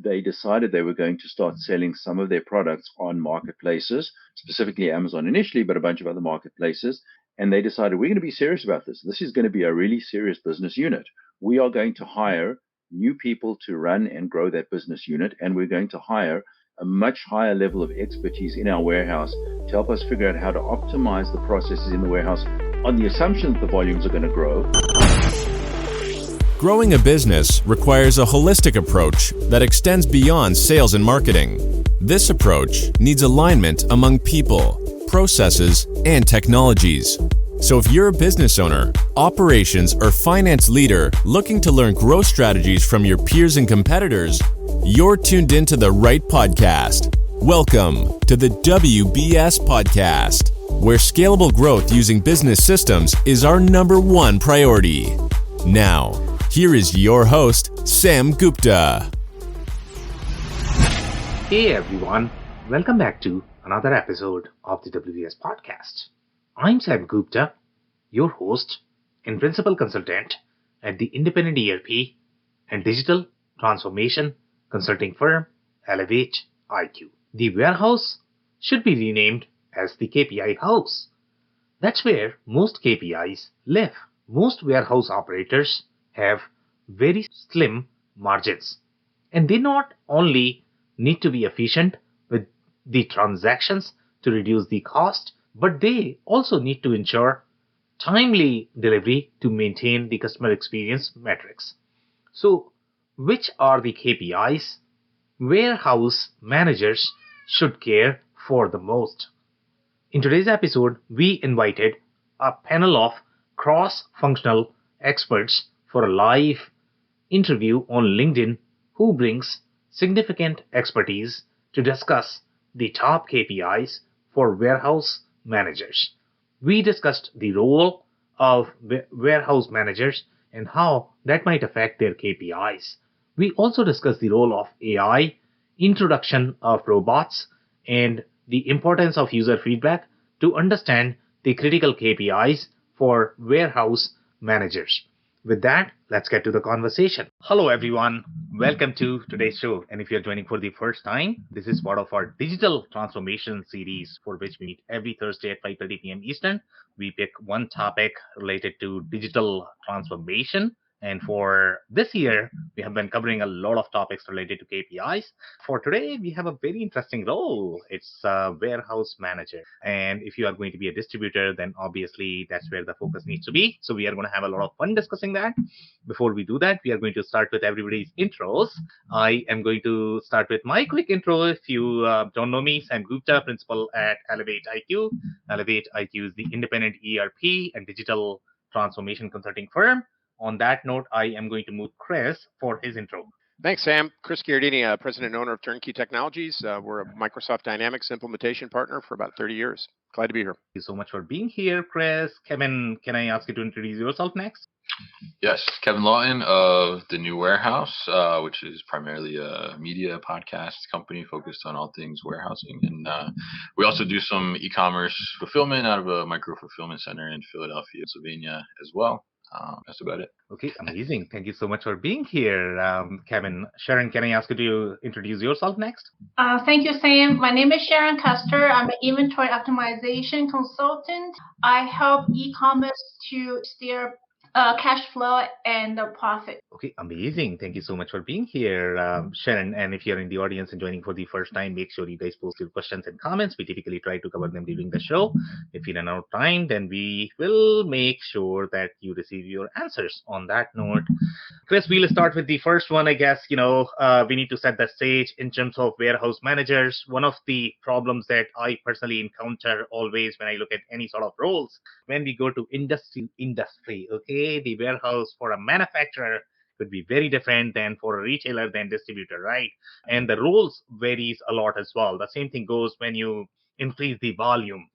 they decided they were going to start selling some of their products on marketplaces, specifically Amazon initially, but a bunch of other marketplaces. And they decided, we're going to be serious about this. This is going to be a really serious business unit. We are going to hire new people to run and grow that business unit, and we're going to hire a much higher level of expertise in our warehouse to help us figure out how to optimize the processes in the warehouse on the assumption that the volumes are going to grow. Growing a business requires a holistic approach that extends beyond sales and marketing. This approach needs alignment among people, processes, and technologies. So if you're a business owner, operations, or finance leader looking to learn growth strategies from your peers and competitors, you're tuned into the right podcast. Welcome to the WBS Podcast, where scalable growth using business systems is our number one priority. Now, here is your host, Sam Gupta. Hey everyone, welcome back to another episode of the WBS Podcast. I'm Sam Gupta, your host and principal consultant at the independent ERP and digital transformation consulting firm ElevateIQ. The warehouse should be renamed as the KPIhouse. That's where most KPIs live. Most warehouse operators have very slim margins, and they not only need to be efficient with the transactions to reduce the cost, but they also need to ensure timely delivery to maintain the customer experience metrics. So, which are the KPIs warehouse managers should care for the most? In today's episode, we invited a panel of cross-functional experts for a live interview on LinkedIn who brings significant expertise to discuss the top KPIs for warehouse managers. We discussed the role of warehouse managers and how that might affect their KPIs. We also discussed the role of AI, introduction of robots, and the importance of user feedback to understand the critical KPIs for warehouse managers. With that, let's get to the conversation. Hello, everyone. Welcome to today's show. And if you're joining for the first time, this is part of our digital transformation series for which we meet every Thursday at 5:30 p.m. Eastern. We pick one topic related to digital transformation. And for this year, we have been covering a lot of topics related to KPIs. For today, we have a very interesting role. It's a warehouse manager. And if you are going to be a distributor, then obviously that's where the focus needs to be. So we are going to have a lot of fun discussing that. Before we do that, we are going to start with everybody's intros. I am going to start with my quick intro. If you don't know me, Sam Gupta, principal at ElevateIQ. ElevateIQ is the independent ERP and digital transformation consulting firm. On that note, I am going to move Chris for his intro. Thanks, Sam. Chris Giardini, president and owner of Turnkey Technologies. We're a Microsoft Dynamics implementation partner for about 30 years. Glad to be here. Thank you so much for being here, Chris. Kevin, can I ask you to introduce yourself next? Yes, Kevin Lawton of The New Warehouse, which is primarily a media podcast company focused on all things warehousing. And we also do some e-commerce fulfillment out of a micro-fulfillment center in Philadelphia, Pennsylvania as well. That's about it. Okay, amazing. Thank you so much for being here, Kevin. Sharon, can I ask you to introduce yourself next? Thank you, Sam. My name is Sharon Custer. I'm an inventory optimization consultant. I help e-commerce to steer cash flow and profit. Okay, amazing. Thank you so much for being here, Sharon. And if you're in the audience and joining for the first time, make sure you guys post your questions and comments. We typically try to cover them during the show. If we run out of time, then we will make sure that you receive your answers. On that note, Chris, we'll start with the first one, I guess. We need to set the stage in terms of warehouse managers. One of the problems that I personally encounter always when I look at any sort of roles, when we go to industry, okay, the warehouse for a manufacturer could be very different than for a retailer than distributor, right? And the roles varies a lot as well. The same thing goes when you increase the volume.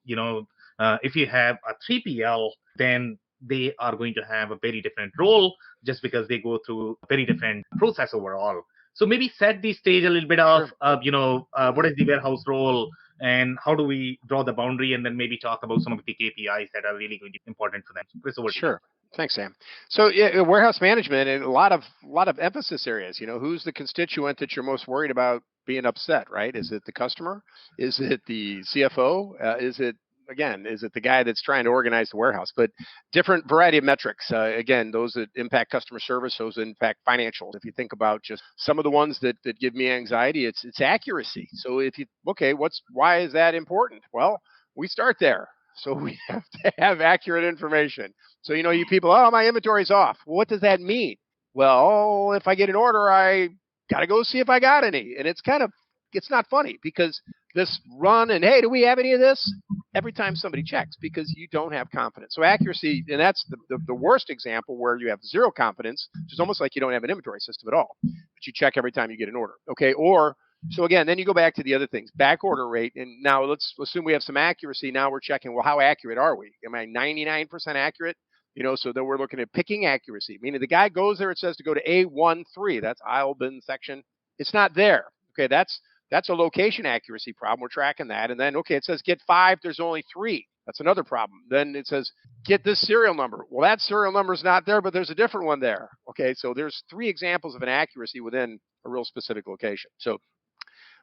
If you have a 3PL, then they are going to have a very different role just because they go through a very different process overall. So maybe set the stage a little bit of, what is the warehouse role and how do we draw the boundary, and then maybe talk about some of the KPIs that are really going to be important for them. Chris, over to you. Sure. Thanks, Sam. So yeah, warehouse management and a lot of emphasis areas. Who's the constituent that you're most worried about being upset, right? Is it the customer? Is it the CFO? Is it the guy that's trying to organize the warehouse? But different variety of metrics. Again, those that impact customer service, those that impact financials. If you think about just some of the ones that give me anxiety, it's accuracy. So why is that important? Well, we start there. So we have to have accurate information. So, you people, my inventory's off. Well, what does that mean? Well, if I get an order, I got to go see if I got any. And it's not funny because this run and, hey, do we have any of this? Every time somebody checks because you don't have confidence. So accuracy, and that's the worst example where you have zero confidence, which is almost like you don't have an inventory system at all. But you check every time you get an order. Okay. So again, then you go back to the other things, back order rate. And now let's assume we have some accuracy. Now we're checking, well, how accurate are we? Am I 99% accurate? So then we're looking at picking accuracy, meaning the guy goes there, it says to go to A13, that's aisle bin section. It's not there. Okay, that's a location accuracy problem. We're tracking that. And then, it says get 5, there's only 3. That's another problem. Then it says get this serial number. Well, that serial number is not there, but there's a different one there. Okay, so there's 3 examples of an accuracy within a real specific location. So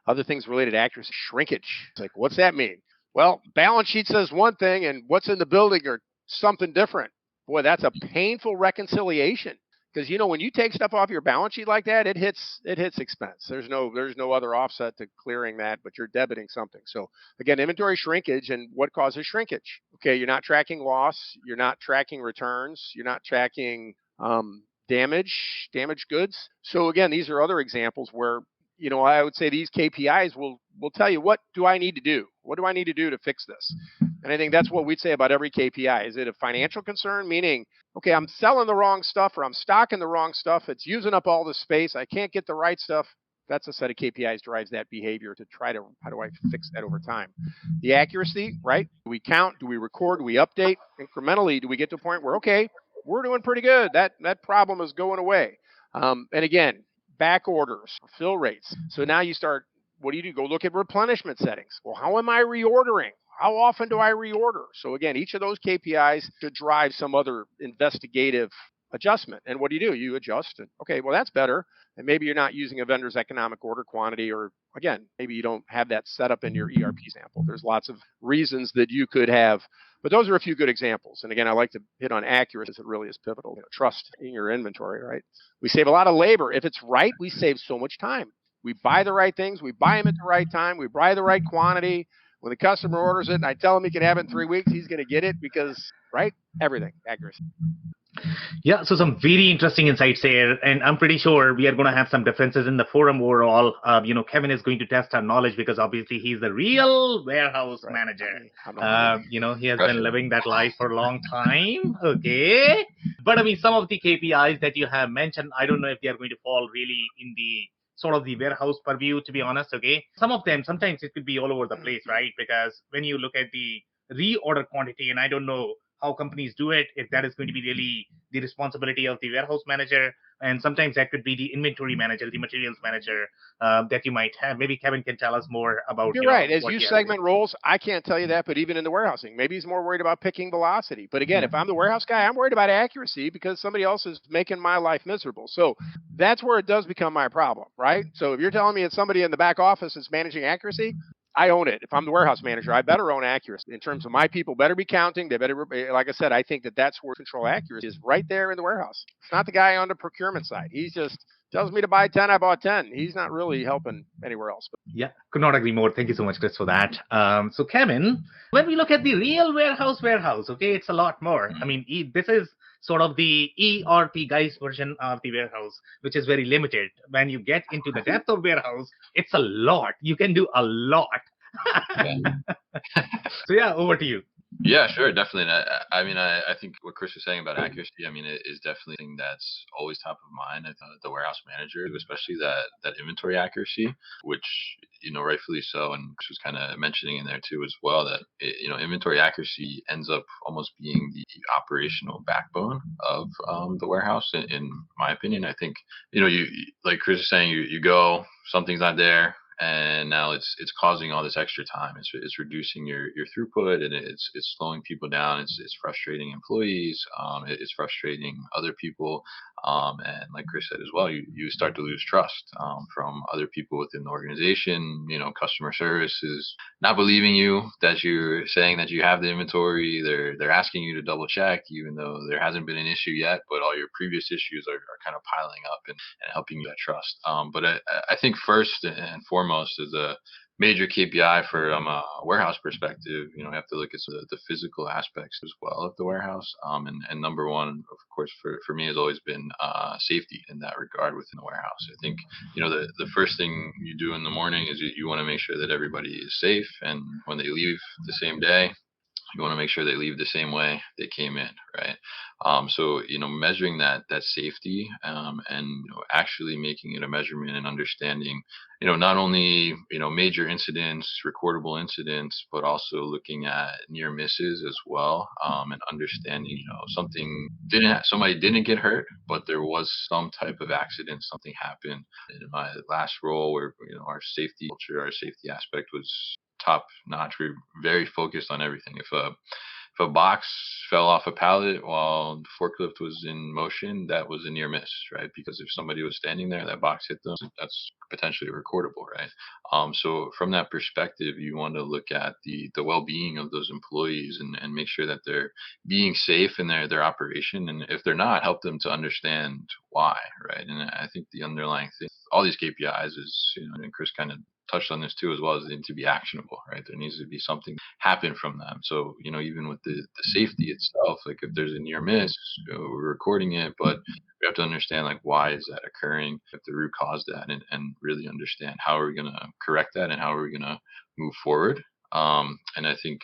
other things related to accuracy, shrinkage. It's like, what's that mean? Well, balance sheet says one thing and what's in the building are something different. Boy, that's a painful reconciliation because when you take stuff off your balance sheet like that, it hits expense. There's no other offset to clearing that, but you're debiting something. So again, inventory shrinkage and what causes shrinkage? Okay, you're not tracking loss, you're not tracking returns, you're not tracking damaged goods. So again, these are other examples where I would say these KPIs will tell you, what do I need to do? What do I need to do to fix this? And I think that's what we'd say about every KPI. Is it a financial concern? Meaning, okay, I'm selling the wrong stuff or I'm stocking the wrong stuff. It's using up all the space. I can't get the right stuff. That's a set of KPIs drives that behavior to try to, how do I fix that over time? The accuracy, right? Do we count? Do we record? Do we update? Incrementally, do we get to a point where, okay, we're doing pretty good. That problem is going away. And again, back orders, fill rates. So now you start, what do you do? Go look at replenishment settings. Well, how am I reordering? How often do I reorder? So again, each of those KPIs should drive some other investigative adjustment. And what do? You adjust. And, okay, well, that's better. And maybe you're not using a vendor's economic order quantity, or again, maybe you don't have that set up in your ERP sample. There's lots of reasons that you could have, but those are a few good examples. And again, I like to hit on accuracy as it really is pivotal. Trust in your inventory, right? We save a lot of labor. If it's right, we save so much time. We buy the right things. We buy them at the right time. We buy the right quantity. When the customer orders it and I tell him he can have it in 3 weeks, he's going to get it because, right? Everything, accuracy. Yeah, so some very interesting insights here, and I'm pretty sure we are going to have some differences in the forum overall. Kevin is going to test our knowledge because obviously he's the real warehouse manager. He has been living that life for a long time. Okay, but I mean, some of the KPIs that you have mentioned, I don't know if they are going to fall really in the sort of the warehouse purview, to be honest. Okay, some of them, sometimes it could be all over the place, right? Because when you look at the reorder quantity, and I don't know how companies do it, if that is going to be really the responsibility of the warehouse manager, and sometimes that could be the inventory manager, the materials manager that you might have. Maybe Kevin can tell us more about. You're right. As you segment roles, I can't tell you that, but even in the warehousing, maybe he's more worried about picking velocity. But again, if I'm the warehouse guy, I'm worried about accuracy because somebody else is making my life miserable. So that's where it does become my problem, right? So if you're telling me it's somebody in the back office that's managing accuracy, I own it. If I'm the warehouse manager, I better own accuracy in terms of my people better be counting. They better, like I said, I think that's where control accuracy is, right there in the warehouse. It's not the guy on the procurement side. He just tells me to buy 10, I bought 10. He's not really helping anywhere else. Yeah, could not agree more. Thank you so much, Chris, for that. So Kevin, when we look at the real warehouse, okay, it's a lot more. I mean, this is sort of the ERP guys version of the warehouse, which is very limited. When you get into the depth of warehouse, it's a lot. You can do a lot. So yeah, over to you. Yeah, sure, definitely. And I think what Chris was saying about accuracy, it is definitely something that's always top of mind at the warehouse manager, especially that inventory accuracy, which, rightfully so. And Chris was kind of mentioning in there too as well that, inventory accuracy ends up almost being the operational backbone of the warehouse. In my opinion, I think, you like Chris is saying, you go, something's not there. and now it's causing all this extra time. It's reducing your throughput, and it's slowing people down. It's frustrating employees. It's frustrating other people. And like Chris said as well, you start to lose trust from other people within the organization. Customer service is not believing you that you're saying that you have the inventory. They're asking you to double check, even though there hasn't been an issue yet, but all your previous issues are kind of piling up and helping you that trust. But I think first and foremost is a major KPI from a warehouse perspective. You have to look at the physical aspects as well of the warehouse. And number one, of course, for me has always been safety in that regard within the warehouse. I think, the first thing you do in the morning is you want to make sure that everybody is safe. And when they leave the same day, you want to make sure they leave the same way they came in, right? So measuring that safety, and actually making it a measurement and understanding, not only major incidents, recordable incidents, but also looking at near misses as well, and understanding somebody didn't get hurt, but there was some type of accident, something happened. In my last role, where our safety culture, our safety aspect was top notch. We're very focused on everything. If a box fell off a pallet while the forklift was in motion, that was a near miss, right? Because if somebody was standing there, that box hit them, that's potentially recordable, right? So from that perspective, you want to look at the well-being of those employees and make sure that they're being safe in their operation. And if they're not, help them to understand why, right? And I think the underlying thing, all these KPIs is, and Chris kind of touched on this too, as well, as they need to be actionable, right? There needs to be something happen from them. So, even with the safety itself, like if there's a near miss, we're recording it, but we have to understand, like, why is that occurring? We have to root cause that and really understand how are we going to correct that and how are we going to move forward. And I think,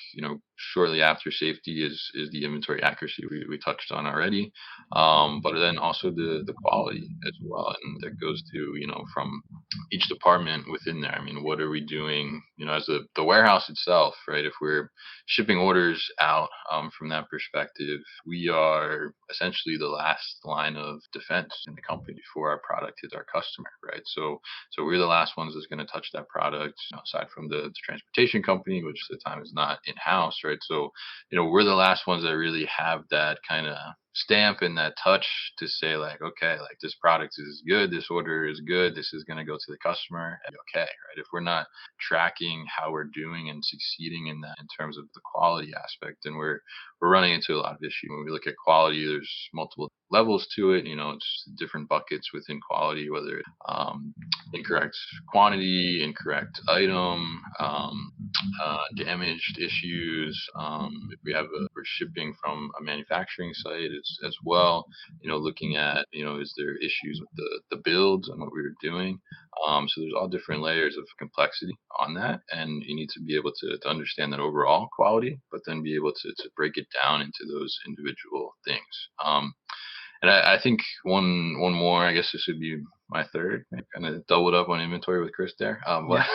shortly after safety is the inventory accuracy we touched on already. But then also the quality as well. And that goes to, from each department within there. I mean, what are we doing, as the warehouse itself, right? If we're shipping orders out, from that perspective, we are essentially the last line of defense in the company before our product hits our customer, right? So we're the last ones that's going to touch that product, aside from the transportation company, which at the time is not in-house, right? So, we're the last ones that really have that kind of stamp and that touch to say, like, okay, like, this product is good, this order is good, this is going to go to the customer, and okay, right? If we're not tracking how we're doing and succeeding in that in terms of the quality aspect, then we're running into a lot of issues. When we look at quality, there's multiple levels to it. It's different buckets within quality, whether it's incorrect quantity, incorrect item, damaged issues. If we're shipping from a manufacturing site as well, looking at, is there issues with the builds and what we were doing. So there's all different layers of complexity on that, and you need to be able to understand that overall quality, but then be able to break it down into those individual things. And I think one more, I guess this would be my third. I kind of doubled up on inventory with Chris there. But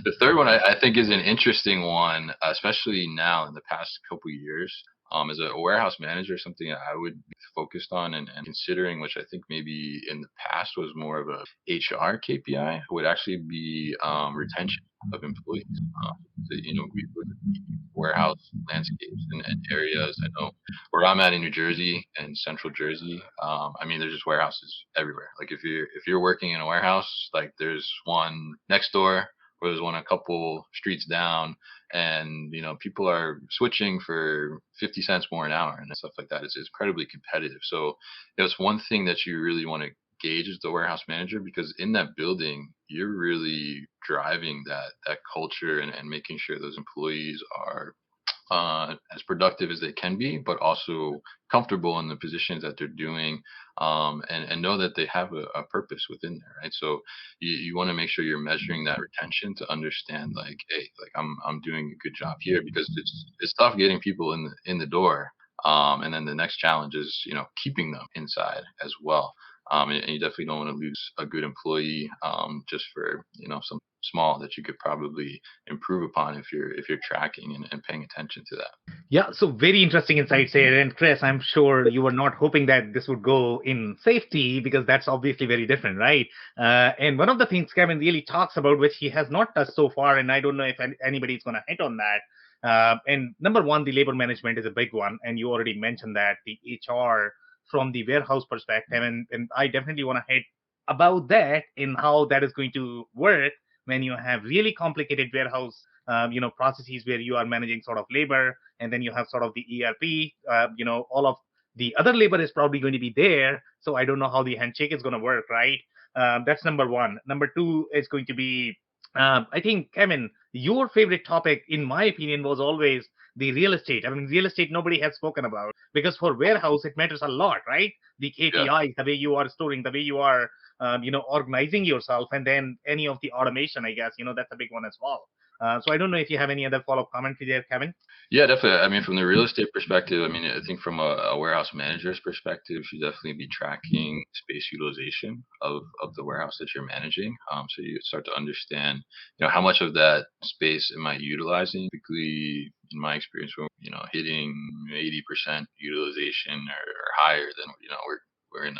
the third one I think is an interesting one, especially now in the past couple of years. As a warehouse manager, something I would be focused on and considering, which I think maybe in the past was more of a HR KPI, would actually be retention of employees. We would warehouse landscapes and areas. I know where I'm at in New Jersey and Central Jersey. I mean, there's just warehouses everywhere. Like if you're working in a warehouse, like there's one next door, or there's one a couple streets down, and people are switching for 50 cents more an hour and stuff like that. It's incredibly competitive. So it's one thing that you really want to gauge as the warehouse manager, because in that building you're really driving that culture and making sure those employees are as productive as they can be, but also comfortable in the positions that they're doing, and know that they have a purpose within there, right? So you want to make sure you're measuring that retention to understand, like, hey, like I'm doing a good job here, because it's tough getting people in the door, and then the next challenge is keeping them inside as well. And you definitely don't want to lose a good employee just for some small that you could probably improve upon if you're tracking and paying attention to that. Yeah, so very interesting insights here. And Chris, I'm sure you were not hoping that this would go in safety because that's obviously very different, right? And one of the things Kevin really talks about, which he has not touched so far, and I don't know if anybody's going to hit on that. And number one, the labor management is a big one. And you already mentioned that the HR from the warehouse perspective. And I definitely want to hit about that in how that is going to work when you have really complicated warehouse processes where you are managing sort of labor, and then you have sort of the ERP, all of the other labor is probably going to be there. So I don't know how the handshake is going to work, right? That's number one. Number two is going to be, I think, Kevin, your favorite topic, in my opinion, was always the real estate. I mean, real estate nobody has spoken about because for warehouse it matters a lot, right? The Yeah. KPIs, the way you are storing, the way you are, organizing yourself, and then any of the automation, I guess, that's a big one as well. So I don't know if you have any other follow-up commentary there, Kevin. Yeah, definitely. I mean, from the real estate perspective, I mean, I think from a warehouse manager's perspective, you should definitely be tracking space utilization of the warehouse that you're managing. So you start to understand, how much of that space am I utilizing? Typically, in my experience, when hitting 80% utilization or higher, then we're in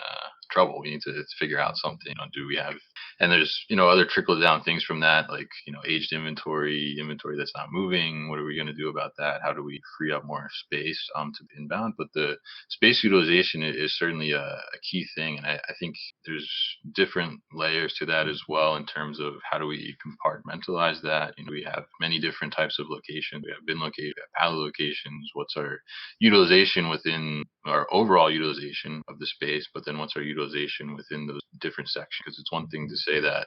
trouble. We need to figure out something. Do we have, and there's other trickle down things from that, like aged inventory that's not moving. What are we going to do about that? How do we free up more space to inbound? But the space utilization is certainly a key thing, and I think there's different layers to that as well in terms of how do we compartmentalize that. We have many different types of locations. We have bin locations, we have pallet locations. What's our utilization within our overall utilization of the space, but then what's our utilization within those different sections? Because it's one thing to say that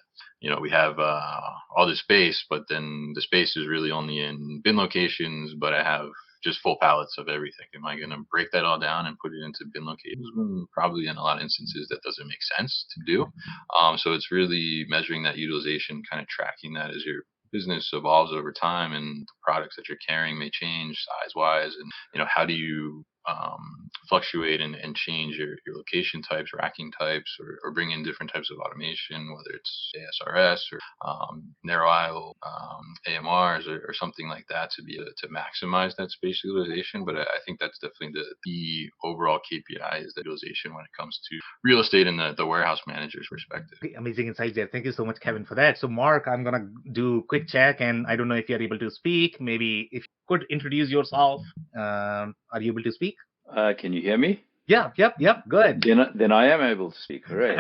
we have all this space, but then the space is really only in bin locations, but I have just full pallets of everything. Am I going to break that all down and put it into bin locations? Probably in a lot of instances that doesn't make sense to do. So it's really measuring that utilization, kind of tracking that as your business evolves over time and the products that you're carrying may change size wise, and how do you fluctuate and change your location types, racking types, or bring in different types of automation, whether it's ASRS or narrow aisle AMRs or something like that, to be able to maximize that space utilization. But I think that's definitely the overall KPI is the utilization when it comes to real estate and the warehouse manager's perspective. Amazing insights there. Thank you so much, Kevin, for that. So, Mark, I'm going to do a quick check, and I don't know if you're able to speak. Maybe if you could introduce yourself. Are you able to speak? Can you hear me? Yeah, yep, good. Then I am able to speak. Hooray.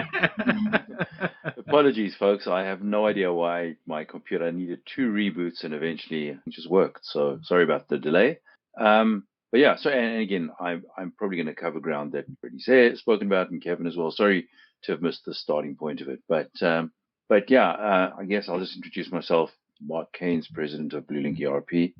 Apologies, folks. I have no idea why my computer needed 2 reboots and eventually it just worked. So sorry about the delay. But yeah, so and again, I'm probably going to cover ground that already spoken about, and Kevin as well. Sorry to have missed the starting point of it, but yeah, I guess I'll just introduce myself. Mark Keynes, president of BlueLink ERP.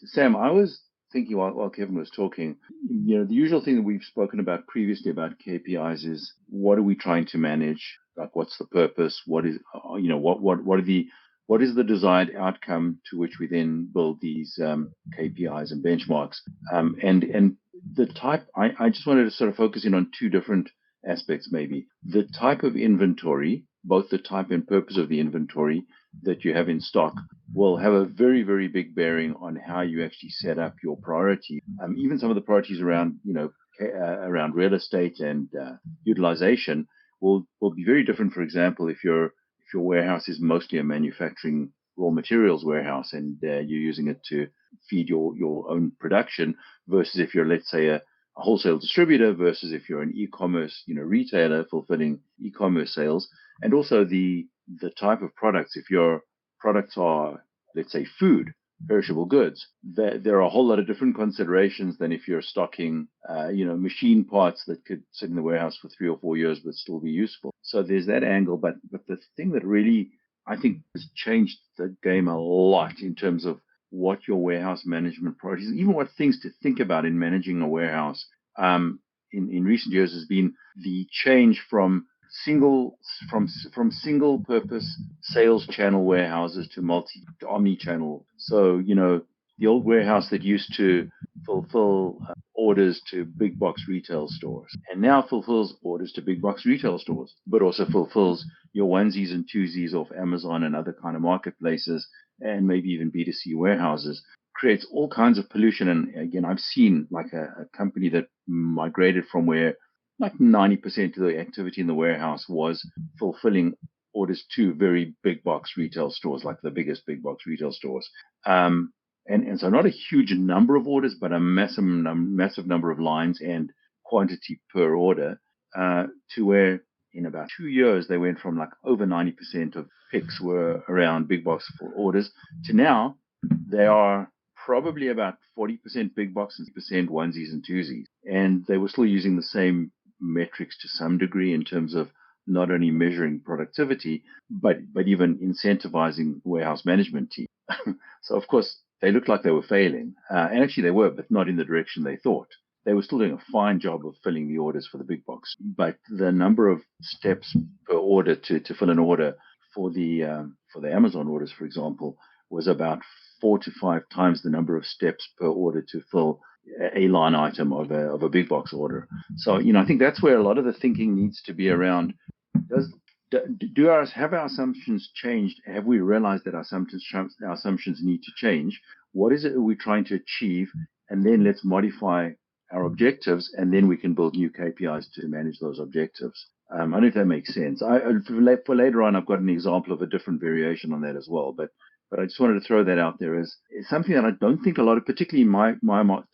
Sam, I was thinking while Kevin was talking, the usual thing that we've spoken about previously about KPIs is what are we trying to manage? Like, what's the purpose? What is, what is the desired outcome to which we then build these KPIs and benchmarks? And the type, I just wanted to sort of focus in on 2 different aspects, maybe. The type of inventory, both the type and purpose of the inventory that you have in stock, will have a very, very big bearing on how you actually set up your priority. Even some of the priorities around, around real estate and utilization will be very different. For example, if your warehouse is mostly a manufacturing raw materials warehouse and you're using it to feed your own production, versus if you're, let's say, a wholesale distributor, versus if you're an e-commerce, retailer fulfilling e-commerce sales, and also the type of products. If your products are, let's say, food, perishable goods, there are a whole lot of different considerations than if you're stocking, machine parts that could sit in the warehouse for 3 or 4 years but still be useful. So there's that angle. But the thing that really, I think, has changed the game a lot in terms of what your warehouse management priorities, even what things to think about in managing a warehouse, in recent years, has been the change from single purpose sales channel warehouses to omni-channel. So, the old warehouse that used to fulfill orders to big box retail stores and now fulfills orders to big box retail stores, but also fulfills your onesies and twosies off Amazon and other kind of marketplaces, and maybe even B2C warehouses, creates all kinds of pollution. And again, I've seen like a company that migrated from where like 90% of the activity in the warehouse was fulfilling orders to very big box retail stores, like the biggest big box retail stores. And so not a huge number of orders, but a massive number of lines and quantity per order, to where in about 2 years they went from like over 90% of picks were around big box for orders to now they are probably about 40% big box and 60% onesies and twosies. And they were still using the same metrics to some degree in terms of not only measuring productivity, but even incentivizing warehouse management team. So, of course, they looked like they were failing. And actually they were, but not in the direction they thought. They were still doing a fine job of filling the orders for the big box. But the number of steps per order to fill an order for the Amazon orders, for example, was about 4 to 5 times the number of steps per order to fill a line item of a big box order. So, I think that's where a lot of the thinking needs to be around. Have our assumptions changed? Have we realized that our assumptions need to change? What is it that we're trying to achieve? And then let's modify our objectives, and then we can build new KPIs to manage those objectives. I don't know if that makes sense. For later on, I've got an example of a different variation on that as well. But I just wanted to throw that out there as something that I don't think a lot of, particularly my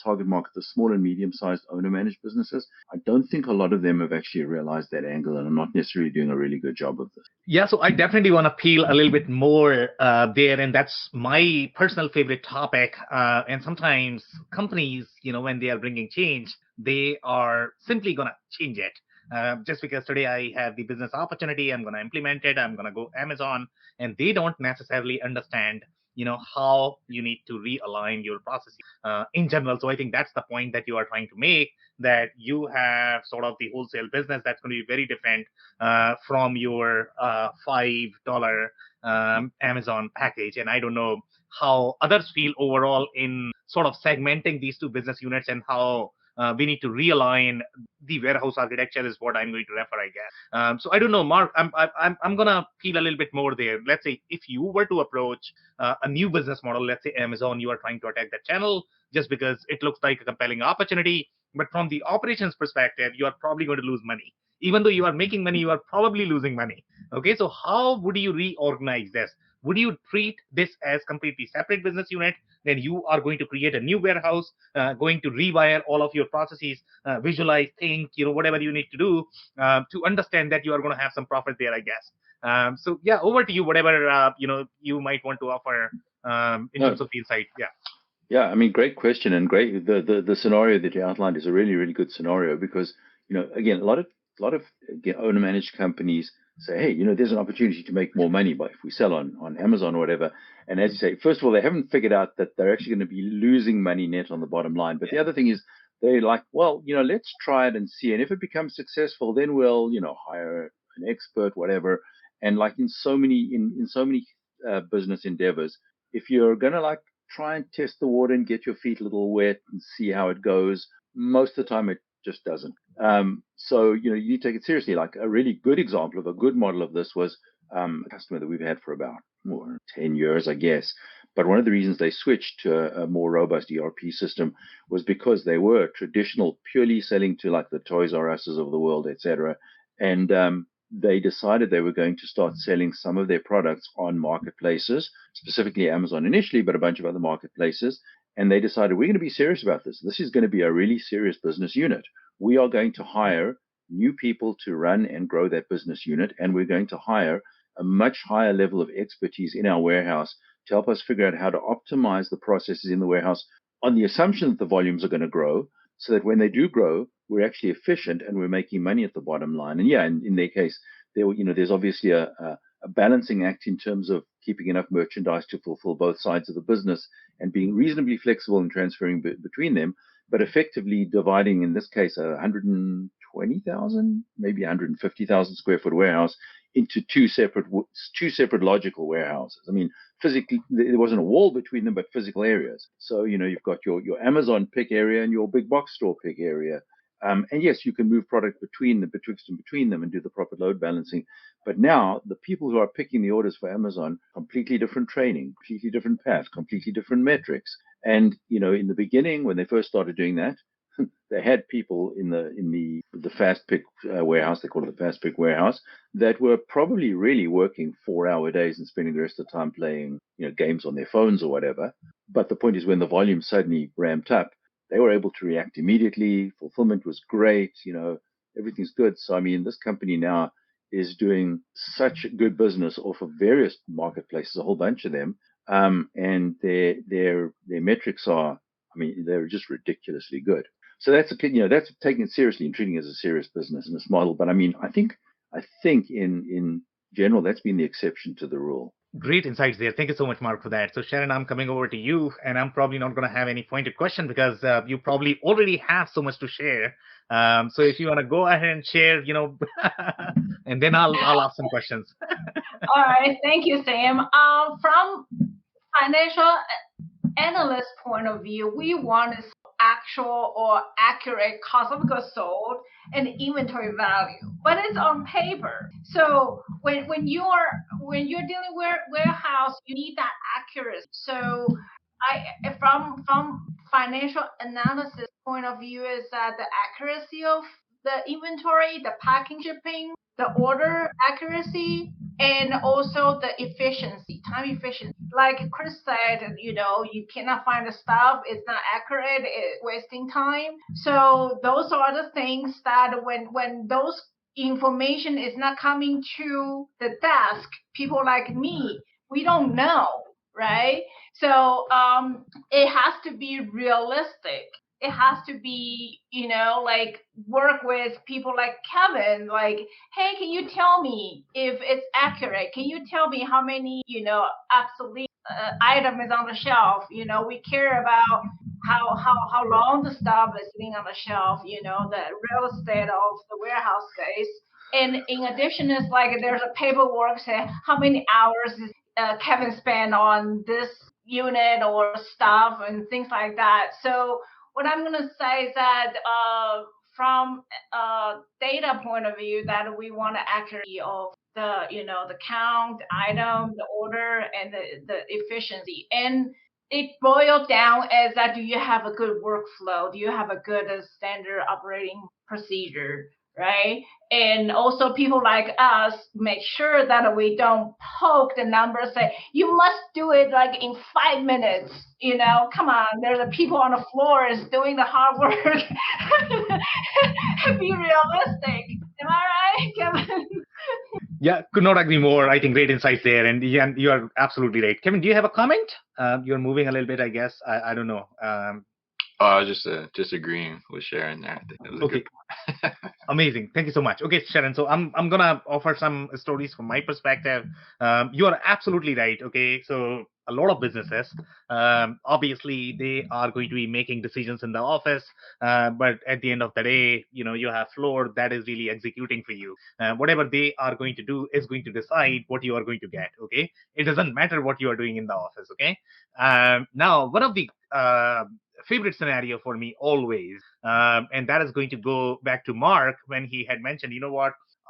target market, the small and medium-sized owner-managed businesses, I don't think a lot of them have actually realized that angle and are not necessarily doing a really good job of this. Yeah, so I definitely want to peel a little bit more there, and that's my personal favorite topic. And sometimes companies, when they are bringing change, they are simply going to change it. Just because today I have the business opportunity, I'm going to implement it, I'm going to go Amazon, and they don't necessarily understand, how you need to realign your processes in general. So I think that's the point that you are trying to make, that you have sort of the wholesale business that's going to be very different from your $5 Amazon package. And I don't know how others feel overall in sort of segmenting these two business units, and how we need to realign the warehouse architecture is what I'm going to refer, I guess. So I don't know, Mark. I'm gonna peel a little bit more there. Let's say if you were to approach a new business model, let's say Amazon, you are trying to attack that channel just because it looks like a compelling opportunity. But from the operations perspective, you are probably going to lose money. Even though you are making money, you are probably losing money. Okay, so how would you reorganize this? Would you treat this as completely separate business unit? Then you are going to create a new warehouse, going to rewire all of your processes, visualize, think, whatever you need to do to understand that you are going to have some profit there, I guess. So yeah, over to you, whatever you might want to offer in terms of the insight. Yeah. Yeah, I mean, great question, and great. The scenario that you outlined is a really, really good scenario because, again, a lot of owner managed companies say, hey, there's an opportunity to make more money if we sell on Amazon or whatever. And as you say, first of all, they haven't figured out that they're actually going to be losing money net on the bottom line. But the other thing is they're like, well, let's try it and see. And if it becomes successful, then we'll, hire an expert, whatever. And like in so many business endeavors, if you're going to try and test the water and get your feet a little wet and see how it goes, most of the time it just doesn't. So, you need to take it seriously. Like a really good example of a good model of this was a customer that we've had for about 10 years, I guess. But one of the reasons they switched to a more robust ERP system was because they were traditional, purely selling to like the Toys R Us's of the world, etc. And they decided they were going to start selling some of their products on marketplaces, specifically Amazon initially, but a bunch of other marketplaces. And they decided, we're going to be serious about this. This is going to be a really serious business unit. We are going to hire new people to run and grow that business unit. And we're going to hire a much higher level of expertise in our warehouse to help us figure out how to optimize the processes in the warehouse on the assumption that the volumes are going to grow, so that when they do grow, we're actually efficient and we're making money at the bottom line. And yeah, in their case, there's obviously a balancing act in terms of keeping enough merchandise to fulfill both sides of the business and being reasonably flexible in transferring between them, but effectively dividing, in this case, 120,000, maybe 150,000 square foot warehouse into two separate logical warehouses. I mean, physically, there wasn't a wall between them, but physical areas. So, you've got your Amazon pick area and your big box store pick area. And yes, you can move product between them and do the proper load balancing. But now the people who are picking the orders for Amazon, completely different training, completely different path, completely different metrics. And in the beginning, when they first started doing that, they had people in the fast pick warehouse. They call it the fast pick warehouse, that were probably really working 4-hour days and spending the rest of the time playing games on their phones or whatever. But the point is, when the volume suddenly ramped up, they were able to react immediately. Fulfillment was great. Everything's good. So I mean, this company now is doing such good business off of various marketplaces, a whole bunch of them, and their metrics are, I mean, they're just ridiculously good. So that's that's taking it seriously and treating it as a serious business model. But I mean, I think in general that's been the exception to the rule. Great insights there. Thank you so much, Mark, for that. So, Sharon, I'm coming over to you, and I'm probably not going to have any pointed question because you probably already have so much to share. So, if you want to go ahead and share, and then I'll ask some questions. All right, thank you, Sam. From financial analyst point of view, we want is actual or accurate cost of goods sold and inventory value, but it's on paper. So when you're dealing with warehouse, you need that accuracy. So from financial analysis point of view is that the accuracy of the inventory, the packing, shipping, the order accuracy, and also the efficiency, time efficiency. Like Chris said, you cannot find the stuff, it's not accurate, it's wasting time. So those are the things that when those information is not coming to the desk, people like me, we don't know, right? So it has to be realistic. It has to be, like work with people like Kevin, like, hey, can you tell me if it's accurate? Can you tell me how many, obsolete item is on the shelf? We care about how long the stuff is sitting on the shelf, the real estate of the warehouse space. And in addition, it's like there's a paperwork saying how many hours is Kevin spent on this unit or stuff and things like that. So what I'm going to say is that from a data point of view, that we want the accuracy of the count, item, the order, and the efficiency. And it boils down as that: do you have a good workflow? Do you have a good standard operating procedure? Right? And also people like us make sure that we don't poke the numbers, say, you must do it like in 5 minutes. Come on, there's the people on the floor is doing the hard work. Be realistic. Am I right, Kevin? Yeah, could not agree more. I think great insights there, and you are absolutely right. Kevin, do you have a comment? You're moving a little bit, I guess. I don't know. Just agreeing with Sharon there. I think that was okay. Good. Amazing. Thank you so much. Okay, Sharon. So I'm gonna offer some stories from my perspective. You are absolutely right. Okay, so a lot of businesses, obviously, they are going to be making decisions in the office, but at the end of the day, you have floor that is really executing for you. Whatever they are going to do is going to decide what you are going to get. Okay, it doesn't matter what you are doing in the office. Okay, now one of the favorite scenario for me always, and that is going to go back to Mark when he had mentioned,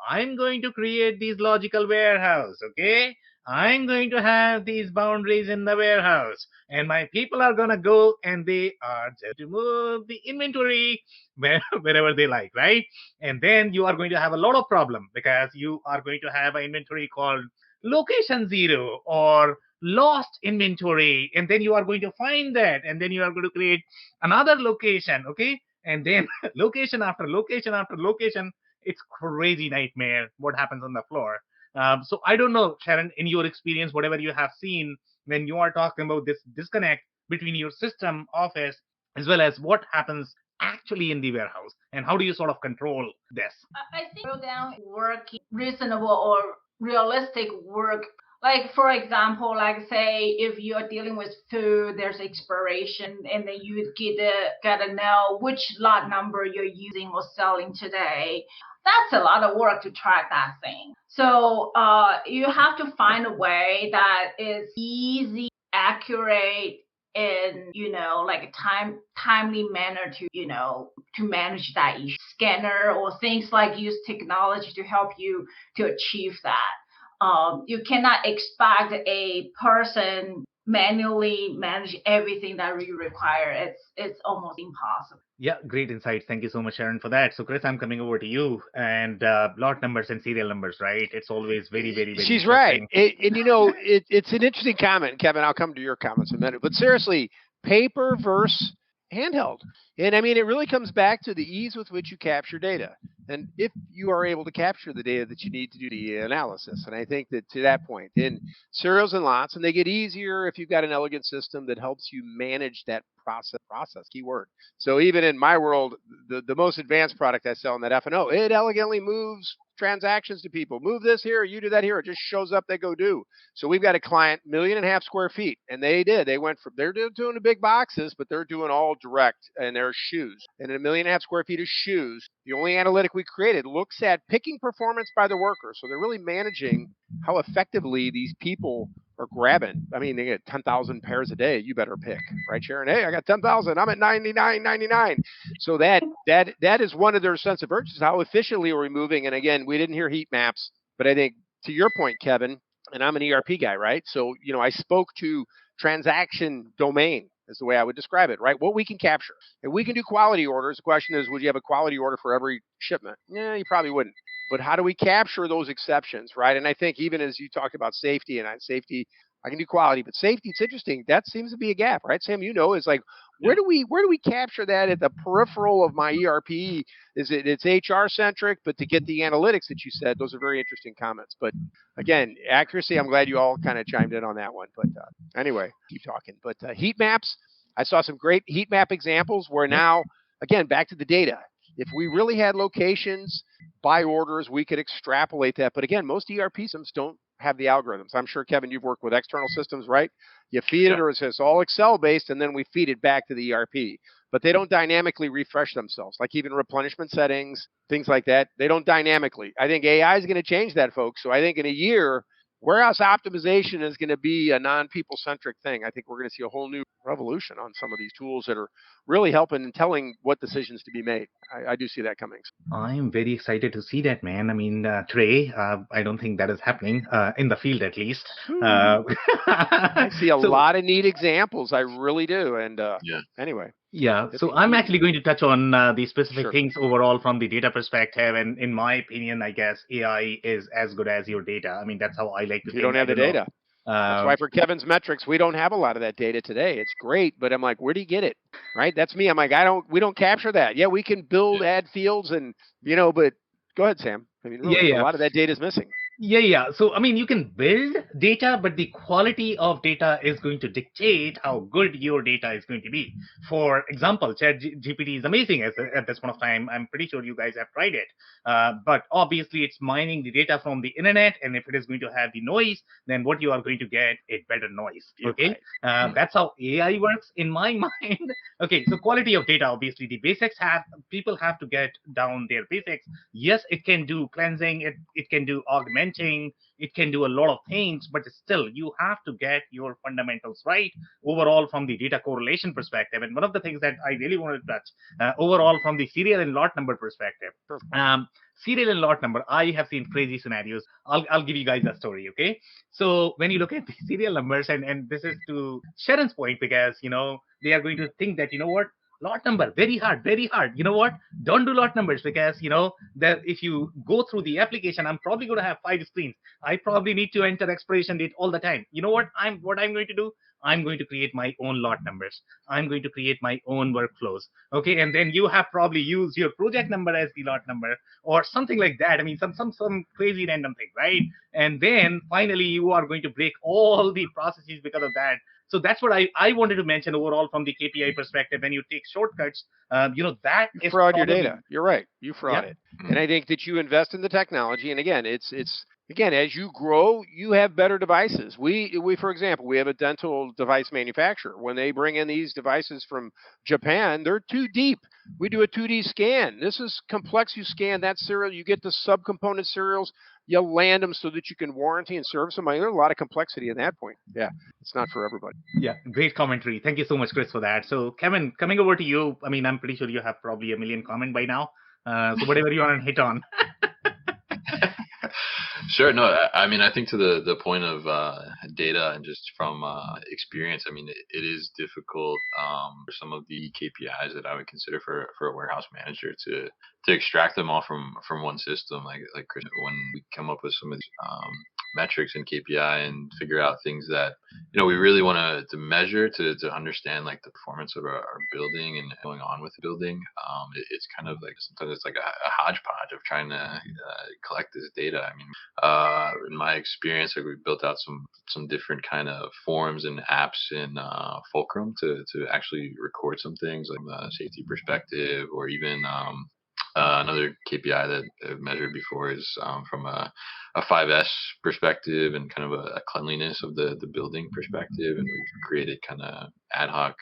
I'm going to create these logical warehouse. Okay, I'm going to have these boundaries in the warehouse, and my people are going to go and they are just to move the inventory wherever they like, right? And then you are going to have a lot of problem because you are going to have an inventory called location zero or lost inventory, and then you are going to find that, and then you are going to create another location. Okay, and then location after location after location. It's crazy nightmare what happens on the floor. So I don't know, Sharon, in your experience, whatever you have seen when you are talking about this disconnect between your system office as well as what happens actually in the warehouse, and how do you sort of control this? I think go down working reasonable or realistic work. Like, for example, like say if you're dealing with food, there's expiration, and then you gotta know which lot number you're using or selling today. That's a lot of work to track that thing. So you have to find a way that is easy, accurate, in like a timely manner to manage that issue. Scanner or things like use technology to help you to achieve that. You cannot expect a person manually manage everything that we require. It's almost impossible. Yeah, great insights. Thank you so much, Sharon, for that. So, Chris, I'm coming over to you. And lot numbers and serial numbers, right? It's always very, very, very She's right. interesting. It's an interesting comment, Kevin. I'll come to your comments in a minute. But seriously, paper versus handheld. And I mean, it really comes back to the ease with which you capture data. And if you are able to capture the data that you need to do the analysis, and I think that to that point, in serials and lots, and they get easier if you've got an elegant system that helps you manage that process keyword. So even in my world, the most advanced product I sell in that F&O, it elegantly moves transactions to people. Move this here, you do that here. It just shows up, they go do. So we've got a client, 1.5 million square feet, and they did. They went from, they're doing the big boxes, but they're doing all direct, and their shoes. And in 1.5 million square feet of shoes, the only analytic we created looks at picking performance by the worker. So they're really managing how effectively these people are grabbing. I mean, they get 10,000 pairs a day. You better pick, right, Sharon? Hey, I got 10,000. I'm at 99.99. So that is one of their sense of urgency. How efficiently are we moving? And again, we didn't hear heat maps, but I think to your point, Kevin, and I'm an ERP guy, right? So I spoke to transaction domain is the way I would describe it, right? What we can capture. And we can do quality orders. The question is, would you have a quality order for every shipment? Yeah, you probably wouldn't. But how do we capture those exceptions, right? And I think even as you talk about safety, and safety, I can do quality, but safety, it's interesting. That seems to be a gap, right, Sam? Is like, where do we capture that at the peripheral of my ERP? It's HR centric, but to get the analytics that you said, those are very interesting comments. But again, accuracy, I'm glad you all kind of chimed in on that one. But anyway, keep talking. But heat maps, I saw some great heat map examples where now, again, back to the data. If we really had locations by orders, we could extrapolate that. But again, most ERP systems don't have the algorithms. I'm sure, Kevin, you've worked with external systems, right? You feed it, or it's all Excel based, and then we feed it back to the ERP. But they don't dynamically refresh themselves, like even replenishment settings, things like that. They don't dynamically. I think AI is going to change that, folks. So I think in a year, warehouse optimization is going to be a non-people centric thing. I think we're going to see a whole new revolution on some of these tools that are really helping and telling what decisions to be made. I do see that coming. I'm very excited to see that, man. I mean, today, I don't think that is happening in the field, at least. I see a lot of neat examples. I really do. And anyway. Yeah, so I'm actually going to touch on the specific things overall from the data perspective. And in my opinion, I guess AI is as good as your data. I mean, that's how I like to think. You don't have the data. That's why for Kevin's metrics, we don't have a lot of that data today. It's great, but I'm like, where do you get it? Right? That's me. I'm like, we don't capture that. Yeah, we can build ad fields and, but go ahead, Sam. I mean, really, a lot of that data is missing. Yeah. So, I mean, you can build data, but the quality of data is going to dictate how good your data is going to be. For example, ChatGPT is amazing at this point of time. I'm pretty sure you guys have tried it. But obviously, it's mining the data from the internet. And if it is going to have the noise, then what you are going to get is better noise. Okay. That's how AI works in my mind. Okay. So quality of data, obviously, the basics people have to get down their basics. Yes, it can do cleansing. It can do augmenting. It can do a lot of things, but still you have to get your fundamentals right overall from the data correlation perspective. And one of the things that I really want to touch overall from the serial and lot number perspective, serial and lot number, I have seen crazy scenarios. I'll give you guys a story. Okay, so when you look at the serial numbers, and this is to Sharon's point, because they are going to think that what, lot number, very hard. You know what? Don't do lot numbers, because that if you go through the application, I'm probably going to have 5 screens. I probably need to enter expiration date all the time. You know what I'm going to do? I'm going to create my own lot numbers. I'm going to create my own workflows. Okay, and then you have probably used your project number as the lot number or something like that. I mean, some crazy random thing, right? And then finally, you are going to break all the processes because of that. So that's what I wanted to mention overall from the KPI perspective. When you take shortcuts, that you fraud your data. You're right. You fraud it. And I think that you invest in the technology. And again, it's as you grow, you have better devices. We for example, we have a dental device manufacturer. When they bring in these devices from Japan, they're too deep. We do a 2D scan. This is complex. You scan that serial, you get the subcomponent serials. You land them so that you can warranty and service them. I mean, there's a lot of complexity at that point. Yeah, it's not for everybody. Yeah, great commentary. Thank you so much, Chris, for that. So, Kevin, coming over to you. I mean, I'm pretty sure you have probably a million comments by now. So whatever you want to hit on. Sure. No, I mean, I think to the point of data and just from experience, I mean, it is difficult for some of the KPIs that I would consider for a warehouse manager to extract them all from one system. Like Chris, when we come up with some of these metrics and KPI and figure out things that we really want to measure to understand like the performance of our building and going on with the building. It's kind of like sometimes it's like a hodgepodge of trying to collect this data. I mean, in my experience, like we built out some different kind of forms and apps in Fulcrum to actually record some things like from a safety perspective, or even another KPI that I've measured before is from a 5S perspective and kind of a cleanliness of the building perspective. And we've created kind of ad hoc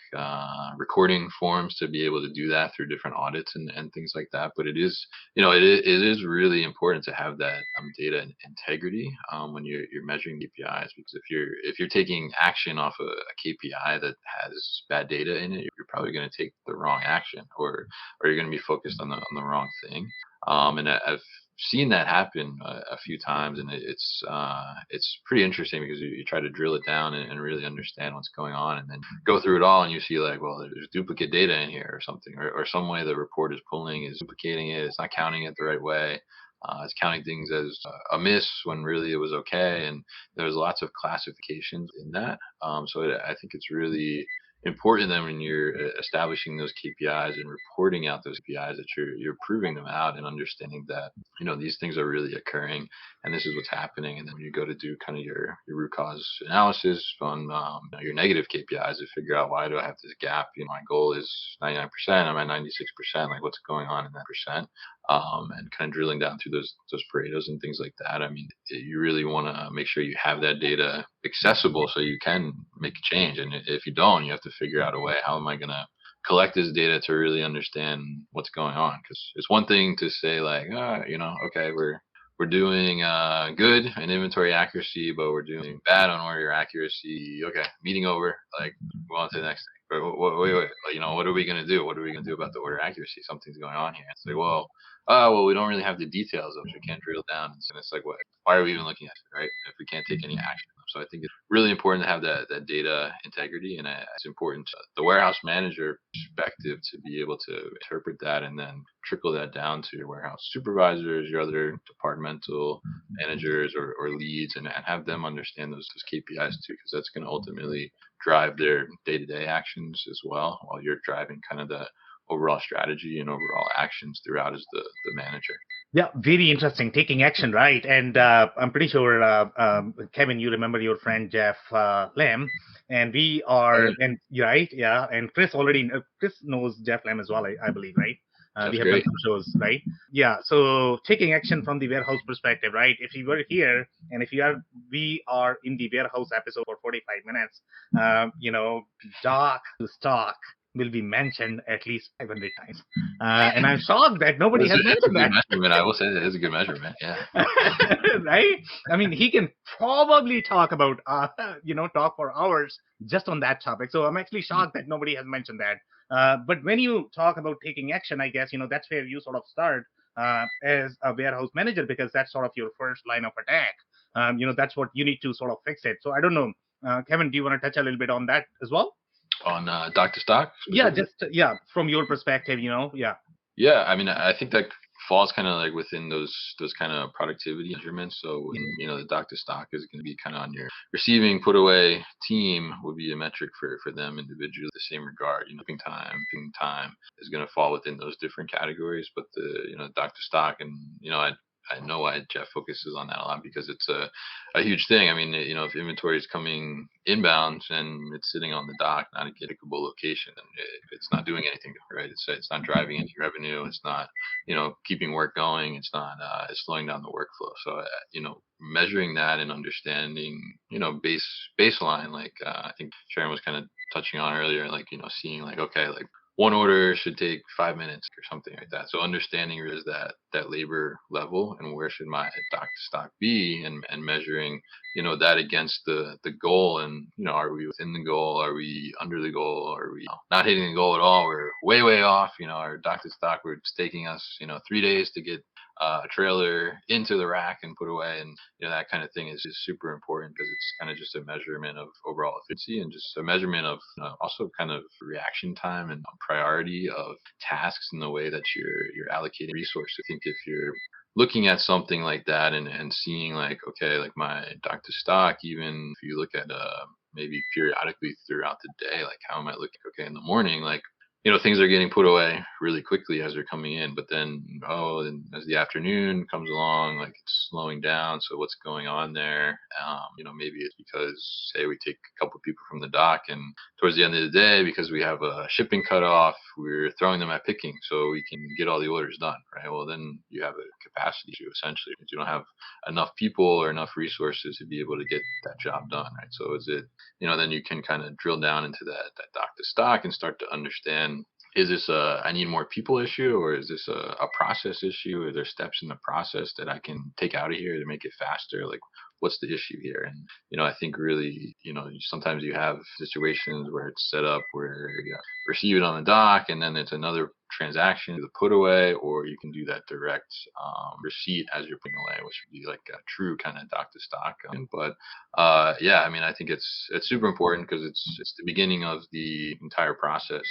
recording forms to be able to do that through different audits and things like that. But it is, it is really important to have that data integrity when you're measuring KPIs, because if you're taking action off a KPI that has bad data in it, you're probably going to take the wrong action, or you're going to be focused on the wrong thing. And I've seen that happen a few times, and it's pretty interesting because you try to drill it down and really understand what's going on, and then go through it all, and you see like, well, there's duplicate data in here or something, or some way the report is pulling is duplicating it. It's not counting it the right way. It's counting things as a miss when really it was okay, and there's lots of classifications in that. I think it's really important then when you're establishing those KPIs and reporting out those KPIs that you're proving them out and understanding that these things are really occurring and this is what's happening. And then when you go to do kind of your root cause analysis on your negative KPIs to figure out, why do I have this gap? My goal is 99%, I'm at 96%. Like, what's going on in that percent? And kind of drilling down through those Paretos and things like that. I mean, you really want to make sure you have that data accessible so you can make a change. And if you don't, you have to figure out a way. How am I going to collect this data to really understand what's going on? Because it's one thing to say like, okay, we're doing good in inventory accuracy, but we're doing bad on order accuracy. Okay, meeting over. Like, go on to the next thing. But wait. What are we going to do? What are we going to do about the order accuracy? Something's going on here. It's like, well, we don't really have the details of it. We can't drill down. And it's like, why are we even looking at it, right? If we can't take any action. So I think it's really important to have that data integrity, and it's important to the warehouse manager perspective to be able to interpret that and then trickle that down to your warehouse supervisors, your other departmental managers or leads, and have them understand those KPIs too, because that's going to ultimately drive their day-to-day actions as well, while you're driving kind of the overall strategy and overall actions throughout as the manager. Yeah, very interesting. Taking action, right? And I'm pretty sure, Kevin, you remember your friend Jeff Lam, and we are, and right, yeah, and Chris knows Jeff Lam as well, I believe, right? We have done some shows, right? Yeah. So taking action from the warehouse perspective, right? If you were here, and we are in the warehouse episode for 45 minutes, dark stock will be mentioned at least 500 times. And I'm shocked that nobody has mentioned that. Measurement. I will say that is a good measurement. Yeah. Right? I mean, he can probably talk about, talk for hours just on that topic. So I'm actually shocked that nobody has mentioned that. But when you talk about taking action, I guess, that's where you sort of start as a warehouse manager, because that's sort of your first line of attack. That's what you need to sort of fix it. So I don't know. Kevin, do you want to touch a little bit on that as well? On dock to stock? Yeah, from your perspective, yeah. Yeah, I mean, I think that falls kind of like within those kind of productivity measurements. So when, the dock to stock is going to be kind of on your receiving put away team would be a metric for them individually. The same regard, picking time is going to fall within those different categories. But the dock to stock, and I know why Jeff focuses on that a lot, because it's a huge thing. I mean, if inventory is coming inbound and it's sitting on the dock, not a pickable location, and it's not doing anything, right? It's not driving any revenue. It's not, keeping work going. It's not, it's slowing down the workflow. So, measuring that and understanding, baseline, like I think Sharon was kind of touching on earlier, like, seeing like, okay, like, one order should take 5 minutes or something like that. So understanding is that labor level, and where should my dock to stock be, and measuring, that against the goal, and, are we within the goal? Are we under the goal? Are we not hitting the goal at all? We're way off. Our dock to stock, it's taking us, 3 days to get trailer into the rack and put away. And that kind of thing is just super important because it's kind of just a measurement of overall efficiency and just a measurement of also kind of reaction time and priority of tasks and the way that you're allocating resources. I think if you're looking at something like that and seeing like, okay, like my dock to stock, even if you look at maybe periodically throughout the day, like how am I looking? Okay, in the morning, like things are getting put away really quickly as they're coming in, but then, and as the afternoon comes along, like it's slowing down. So what's going on there? Maybe it's because, say, we take a couple of people from the dock and towards the end of the day, because we have a shipping cutoff, we're throwing them at picking so we can get all the orders done, right? Well, then you have a capacity issue essentially because you don't have enough people or enough resources to be able to get that job done, right? So is it, then you can kind of drill down into that dock to stock and start to understand, is this a I need more people issue, or is this a process issue? Are there steps in the process that I can take out of here to make it faster? Like, what's the issue here? And I think really, sometimes you have situations where it's set up where you receive it on the dock and then it's another transaction, the put away, or you can do that direct receipt as you're putting away, which would be like a true kind of dock to stock. But yeah, I mean, I think it's super important because it's the beginning of the entire process,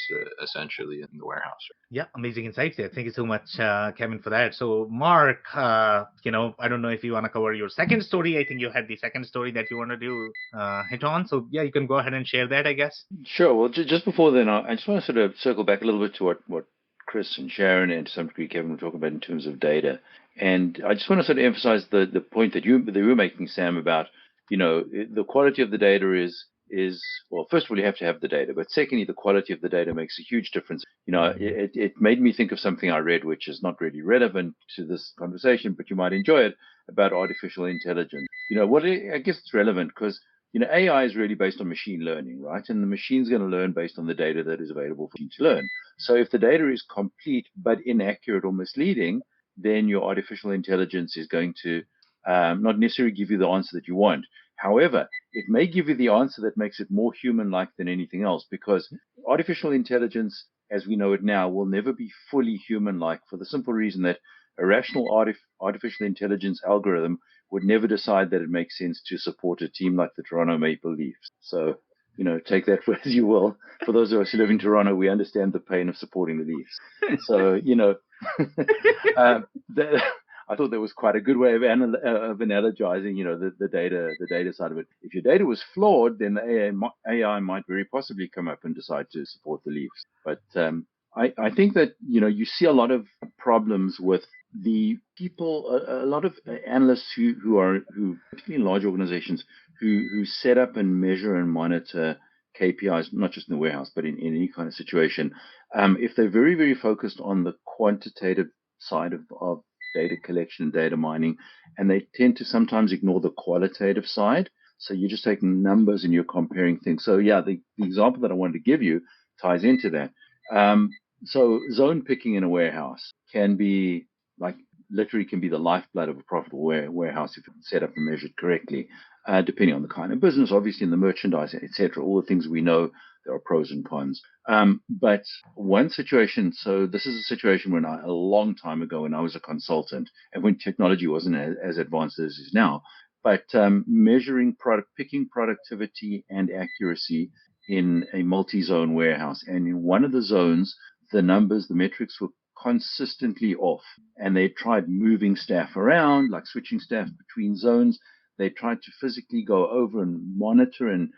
essentially, in the warehouse. Yeah, amazing insights there. Thank you so much, Kevin, for that. So, Mark, I don't know if you want to cover your second story. I think you had the second story that you want to do hit on. So, yeah, you can go ahead and share that, I guess. Sure. Well, just before then, I just want to sort of circle back a little bit to what Chris and Sharon and to some degree Kevin were talking about in terms of data. And I just want to sort of emphasize the point that you were making, Sam, about the quality of the data is well, first of all, you have to have the data, but secondly, the quality of the data makes a huge difference. It made me think of something I read, which is not really relevant to this conversation, but you might enjoy it, about artificial intelligence. I guess it's relevant because AI is really based on machine learning, right? And the machine's going to learn based on the data that is available for you to learn. So if the data is complete but inaccurate or misleading, then your artificial intelligence is going to not necessarily give you the answer that you want. However, it may give you the answer that makes it more human-like than anything else, because artificial intelligence, as we know it now, will never be fully human-like for the simple reason that a rational artificial intelligence algorithm would never decide that it makes sense to support a team like the Toronto Maple Leafs. So, take that for as you will. For those of us who live in Toronto, we understand the pain of supporting the Leafs. So, I thought that was quite a good way of analogizing, the data side of it. If your data was flawed, then the AI might very possibly come up and decide to support the Leafs. But I think that you see a lot of problems with the people, a lot of analysts who particularly in large organizations, who set up and measure and monitor KPIs, not just in the warehouse, but in any kind of situation. If they're very, very focused on the quantitative side of data collection and data mining, and they tend to sometimes ignore the qualitative side. So you're just taking numbers and you're comparing things. So yeah, the example that I wanted to give you ties into that. So zone picking in a warehouse can be literally can be the lifeblood of a profitable warehouse if it's set up and measured correctly, depending on the kind of business, obviously in the merchandise, etc. All the things we know, there are pros and cons. But one situation, so this is a situation when a long time ago when I was a consultant and when technology wasn't as advanced as it is now, but measuring picking productivity and accuracy in a multi-zone warehouse. And in one of the zones, the metrics were consistently off. And they tried moving staff around, like switching staff between zones. They tried to physically go over and monitor and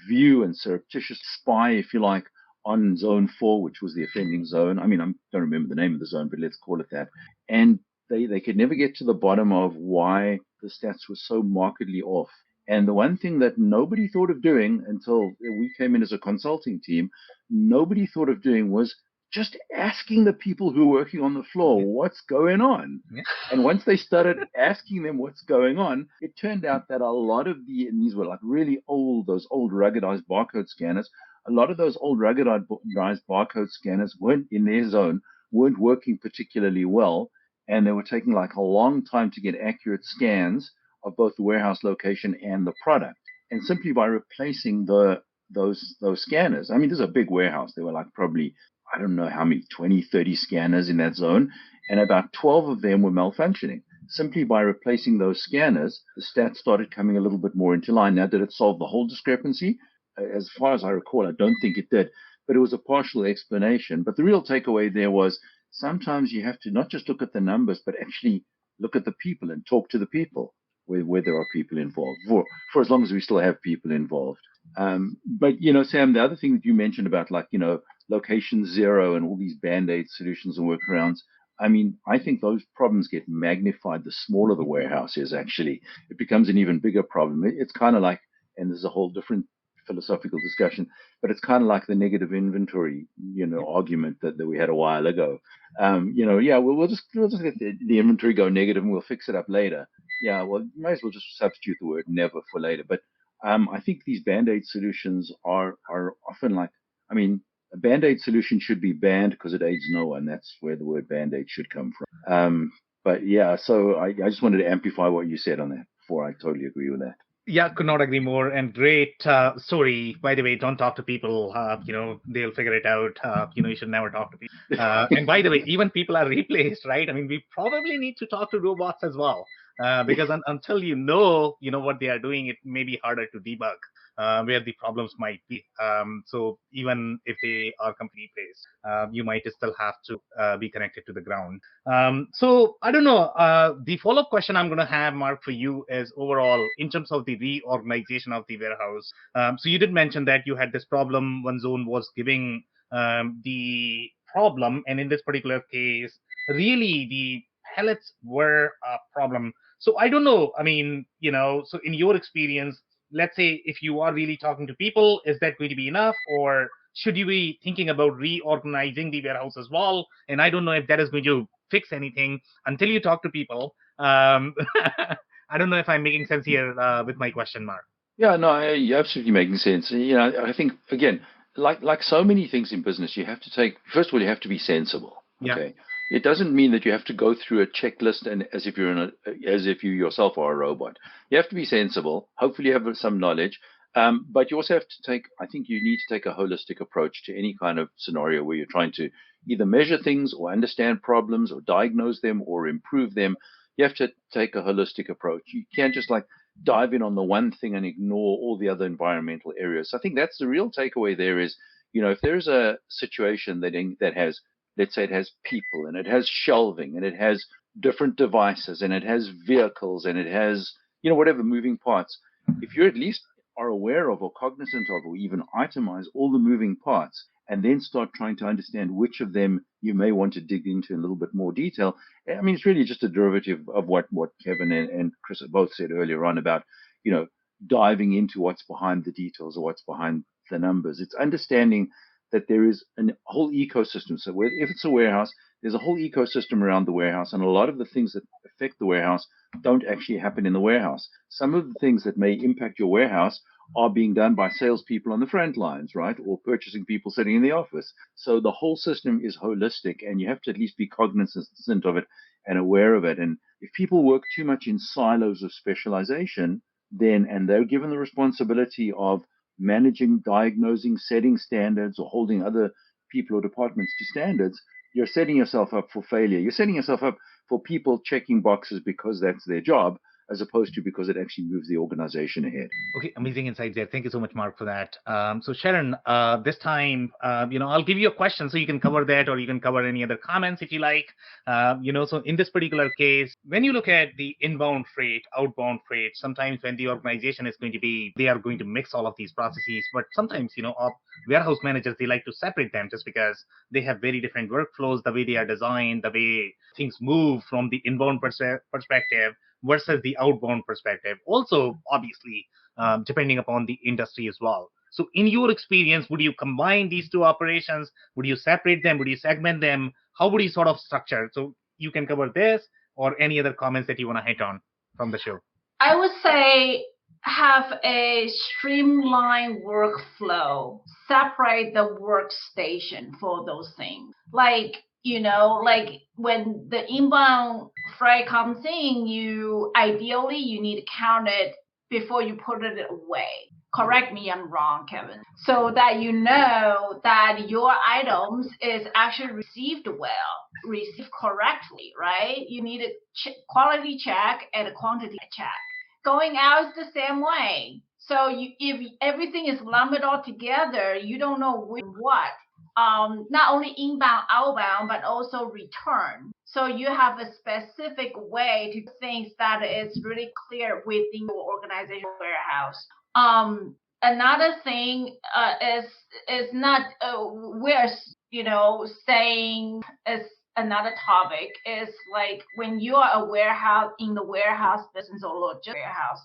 view and surreptitious spy, if you like, on zone 4, which was the offending zone. I mean, I don't remember the name of the zone, but let's call it that. And they could never get to the bottom of why the stats were so markedly off. And the one thing that nobody thought of doing until we came in as a consulting team, nobody thought of doing was just asking the people who were working on the floor, what's going on? Yeah. And once they started asking them what's going on, it turned out that a lot of and these were like really old, those old ruggedized barcode scanners, a lot of those old ruggedized barcode scanners weren't in their zone, weren't working particularly well, and they were taking like a long time to get accurate scans of both the warehouse location and the product. And simply by replacing those scanners, I mean, this is a big warehouse. They were like probably, I don't know how many, 20, 30 scanners in that zone. and about 12 of them were malfunctioning. Simply by replacing those scanners, the stats started coming a little bit more into line. Now, did it solve the whole discrepancy? As far as I recall, I don't think it did, but it was a partial explanation. But the real takeaway there was sometimes you have to not just look at the numbers, but actually look at the people and talk to the people where there are people involved, for as long as we still have people involved. But, Sam, the other thing that you mentioned about location zero and all these band-aid solutions and workarounds, I mean, I think those problems get magnified the smaller the warehouse is, actually. It becomes an even bigger problem. It's kind of like, and there's a whole different philosophical discussion, but it's kind of like the negative inventory, argument that we had a while ago. We'll just let the inventory go negative and we'll fix it up later. Yeah, well, you might as well just substitute the word never for later. But I think these band-aid solutions are often like, I mean, a band-aid solution should be banned because it aids no one. That's where the word band-aid should come from. But yeah, so I just wanted to amplify what you said on that before. I totally agree with that. Yeah, could not agree more. And great story. By the way, don't talk to people. They'll figure it out. You should never talk to people. And by the way, even people are replaced, right? I mean, we probably need to talk to robots as well, because until you know what they are doing, it may be harder to debug where the problems might be. So even if they are completely replaced, you might still have to be connected to the ground. So I don't know. The follow-up question I'm going to have, Mark, for you is overall in terms of the reorganization of the warehouse. So you did mention that you had this problem. One zone was giving the problem, and in this particular case, really the pellets were a problem. So I don't know. I mean, so in your experience, let's say if you are really talking to people, is that going to be enough, or should you be thinking about reorganizing the warehouse as well? And I don't know if that is going to fix anything until you talk to people. I don't know if I'm making sense here with my question, Mark. Yeah, no, you're absolutely making sense. I think, again, like so many things in business, you have to first of all, you have to be sensible. Okay. Yeah. It doesn't mean that you have to go through a checklist and as if you yourself are a robot. You have to be sensible. Hopefully you have some knowledge. But you also have to I think you need to take a holistic approach to any kind of scenario where you're trying to either measure things or understand problems or diagnose them or improve them. You have to take a holistic approach. You can't just dive in on the one thing and ignore all the other environmental areas. So I think that's the real takeaway there is, if there's a situation that has, let's say it has people and it has shelving and it has different devices and it has vehicles and it has, whatever moving parts, if you at least are aware of or cognizant of or even itemize all the moving parts and then start trying to understand which of them you may want to dig into in a little bit more detail. I mean, it's really just a derivative of what Kevin and Chris both said earlier on about, diving into what's behind the details or what's behind the numbers. It's understanding that there is a whole ecosystem. So if it's a warehouse, there's a whole ecosystem around the warehouse, and a lot of the things that affect the warehouse don't actually happen in the warehouse. Some of the things that may impact your warehouse are being done by salespeople on the front lines, right? Or purchasing people sitting in the office. So the whole system is holistic, and you have to at least be cognizant of it and aware of it. And if people work too much in silos of specialization, and they're given the responsibility of managing, diagnosing, setting standards, or holding other people or departments to standards, you're setting yourself up for failure. You're setting yourself up for people checking boxes because that's their job, as opposed to because it actually moves the organization ahead. Okay, amazing insights there. Thank you so much, Mark, for that. So Sharon, this time, I'll give you a question so you can cover that, or you can cover any other comments if you like. So in this particular case, when you look at the inbound freight, outbound freight, sometimes when the organization is they are going to mix all of these processes, but sometimes, warehouse managers, they like to separate them just because they have very different workflows, the way they are designed, the way things move from the inbound perspective versus the outbound perspective. Also, obviously, depending upon the industry as well. So in your experience, would you combine these two operations? Would you separate them? Would you segment them? How would you sort of structure? So you can cover this or any other comments that you want to hit on from the show. I would say have a streamlined workflow, separate the workstation for those things. Like when the inbound freight comes in, ideally you need to count it before you put it away. correct me I'm wrong, Kevin, so that you know that your items is actually received well, received correctly, right? You need a quality check and a quantity check. Going out is the same way. So if everything is lumped all together, you don't know what. Not only inbound, outbound, but also return. So you have a specific way to do things that is really clear within your organization warehouse. Another thing is not we're saying is another topic is like when you are a warehouse in the warehouse business or logistics warehouse.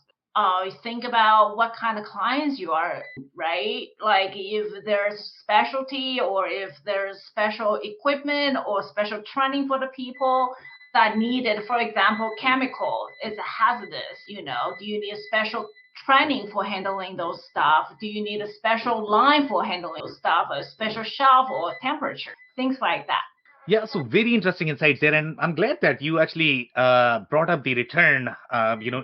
Think about what kind of clients you are, right? Like if there's specialty or if there's special equipment or special training for the people that needed, for example, chemical is hazardous, do you need a special training for handling those stuff? Do you need a special line for handling those stuff, a special shelf or temperature, things like that? Yeah, so very interesting insights there, and I'm glad that you actually brought up the return,